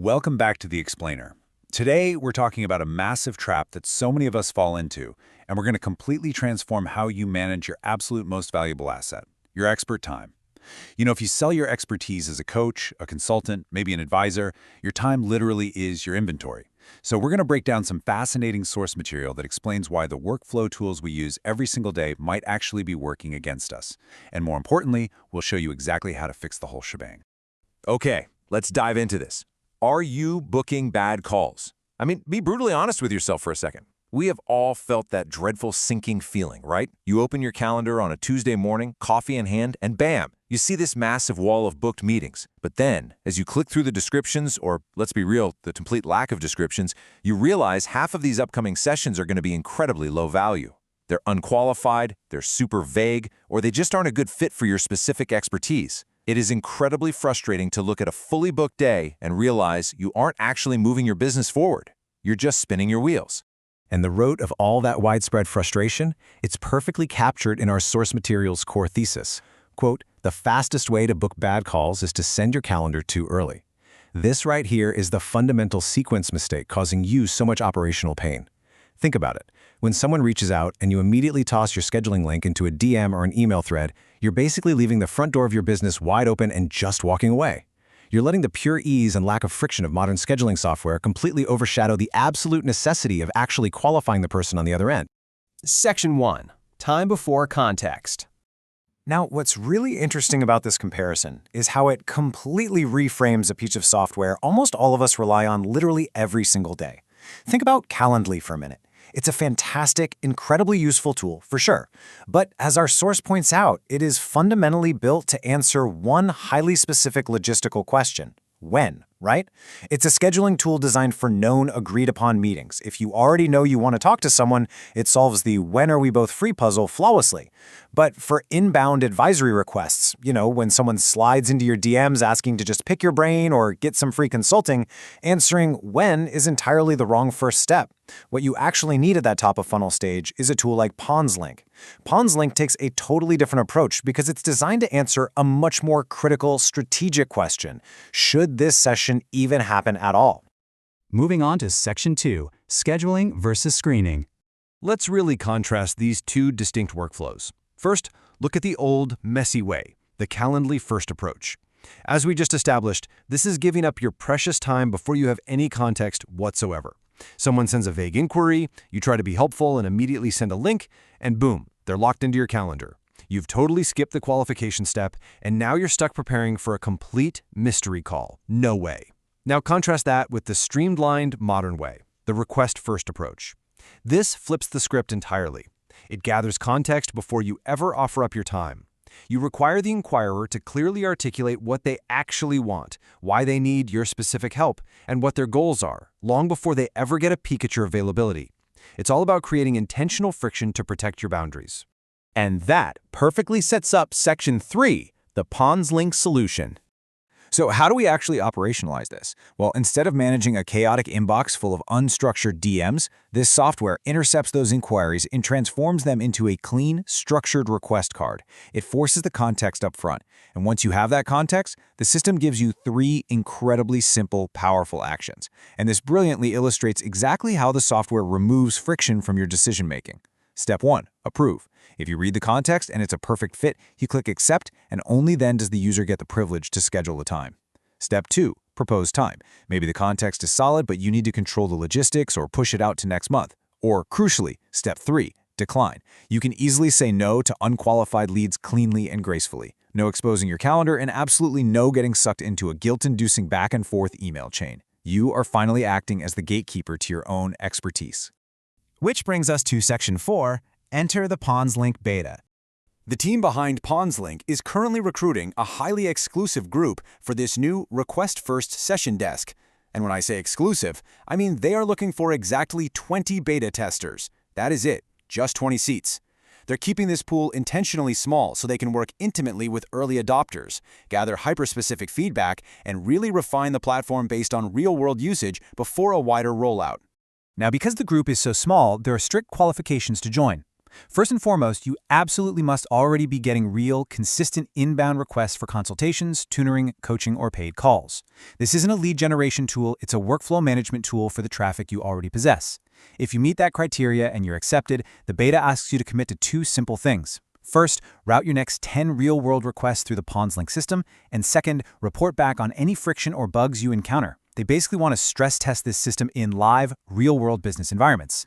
Welcome back to The Explainer. Today, we're talking about a massive trap that so many of us fall into, and we're going to completely transform how you manage your absolute most valuable asset, your expert time. If you sell your expertise as a coach, a consultant, maybe an advisor, your time literally is your inventory. So we're going to break down some fascinating source material that explains why the workflow tools we use every single day might actually be working against us. And more importantly, we'll show you exactly how to fix the whole shebang. Okay, let's dive into this. Are you booking bad calls? Be brutally honest with yourself for a second. We have all felt that dreadful sinking feeling, right? You open your calendar on a Tuesday morning, coffee in hand, and bam, you see this massive wall of booked meetings. But then, as you click through the descriptions, or let's be real, the complete lack of descriptions, you realize half of these upcoming sessions are going to be incredibly low value. They're unqualified, they're super vague, or they just aren't a good fit for your specific expertise. It is incredibly frustrating to look at a fully booked day and realize you aren't actually moving your business forward. You're just spinning your wheels. And the root of all that widespread frustration, it's perfectly captured in our source material's core thesis. Quote, "The fastest way to book bad calls is to send your calendar too early." This right here is the fundamental sequence mistake causing you so much operational pain. Think about it. When someone reaches out and you immediately toss your scheduling link into a DM or an email thread, you're basically leaving the front door of your business wide open and just walking away. You're letting the pure ease and lack of friction of modern scheduling software completely overshadow the absolute necessity of actually qualifying the person on the other end. Section 1. Time before context. Now, what's really interesting about this comparison is how it completely reframes a piece of software almost all of us rely on literally every single day. Think about Calendly for a minute. It's a fantastic, incredibly useful tool, for sure. But as our source points out, it is fundamentally built to answer one highly specific logistical question: when, right? It's a scheduling tool designed for known, agreed-upon meetings. If you already know you want to talk to someone, it solves the "when are we both free" puzzle flawlessly. But for inbound advisory requests, when someone slides into your DMs asking to just pick your brain or get some free consulting, answering "when" is entirely the wrong first step. What you actually need at that top of funnel stage is a tool like PonsLink. PonsLink takes a totally different approach because it's designed to answer a much more critical, strategic question: should this session even happen at all? Moving on to Section 2, Scheduling versus Screening. Let's really contrast these two distinct workflows. First, look at the old, messy way, the Calendly-first approach. As we just established, this is giving up your precious time before you have any context whatsoever. Someone sends a vague inquiry, you try to be helpful and immediately send a link, and boom, they're locked into your calendar. You've totally skipped the qualification step, and now you're stuck preparing for a complete mystery call. No way. Now contrast that with the streamlined modern way, the request-first approach. This flips the script entirely. It gathers context before you ever offer up your time. You require the inquirer to clearly articulate what they actually want, why they need your specific help, and what their goals are, long before they ever get a peek at your availability. It's all about creating intentional friction to protect your boundaries. And that perfectly sets up Section 3, the PonsLink solution. So how do we actually operationalize this? Well, instead of managing a chaotic inbox full of unstructured DMs, this software intercepts those inquiries and transforms them into a clean, structured request card. It forces the context up front. And once you have that context, the system gives you 3 incredibly simple, powerful actions. And this brilliantly illustrates exactly how the software removes friction from your decision-making. Step 1, approve. If you read the context and it's a perfect fit, you click accept, and only then does the user get the privilege to schedule the time. Step 2, propose time. Maybe the context is solid, but you need to control the logistics or push it out to next month. Or, crucially, step 3, decline. You can easily say no to unqualified leads cleanly and gracefully. No exposing your calendar, and absolutely no getting sucked into a guilt-inducing back-and-forth email chain. You are finally acting as the gatekeeper to your own expertise. Which brings us to Section 4, Enter the PonsLink beta. The team behind PonsLink is currently recruiting a highly exclusive group for this new request-first session desk. And when I say exclusive, I mean they are looking for exactly 20 beta testers. That is it, just 20 seats. They're keeping this pool intentionally small so they can work intimately with early adopters, gather hyper-specific feedback, and really refine the platform based on real-world usage before a wider rollout. Now, because the group is so small, there are strict qualifications to join. First and foremost, you absolutely must already be getting real, consistent inbound requests for consultations, tutoring, coaching, or paid calls. This isn't a lead generation tool, it's a workflow management tool for the traffic you already possess. If you meet that criteria and you're accepted, the beta asks you to commit to 2 simple things. First, route your next 10 real-world requests through the PonsLink system, and second, report back on any friction or bugs you encounter. They basically want to stress test this system in live, real-world business environments.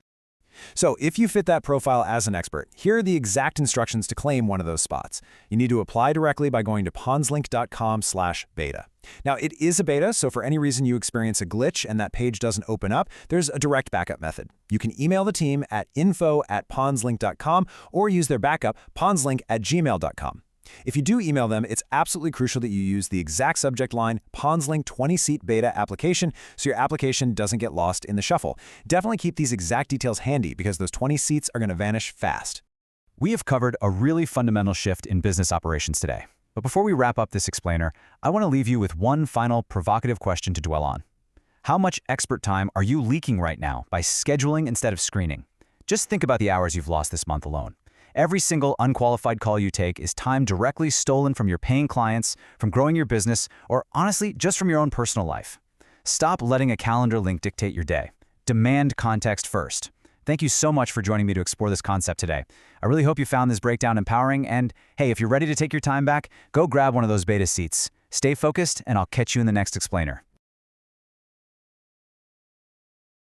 So if you fit that profile as an expert, here are the exact instructions to claim one of those spots. You need to apply directly by going to ponslink.com/beta. Now, it is a beta, so for any reason you experience a glitch and that page doesn't open up, there's a direct backup method. You can email the team at info@ponslink.com or use their backup, ponslink@gmail.com. If you do email them, it's absolutely crucial that you use the exact subject line, PonsLink 20-seat beta application, so your application doesn't get lost in the shuffle. Definitely keep these exact details handy because those 20 seats are going to vanish fast. We have covered a really fundamental shift in business operations today. But before we wrap up this explainer, I want to leave you with one final provocative question to dwell on. How much expert time are you leaking right now by scheduling instead of screening? Just think about the hours you've lost this month alone. Every single unqualified call you take is time directly stolen from your paying clients, from growing your business, or honestly, just from your own personal life. Stop letting a calendar link dictate your day. Demand context first. Thank you so much for joining me to explore this concept today. I really hope you found this breakdown empowering, and hey, if you're ready to take your time back, go grab one of those beta seats. Stay focused, and I'll catch you in the next explainer.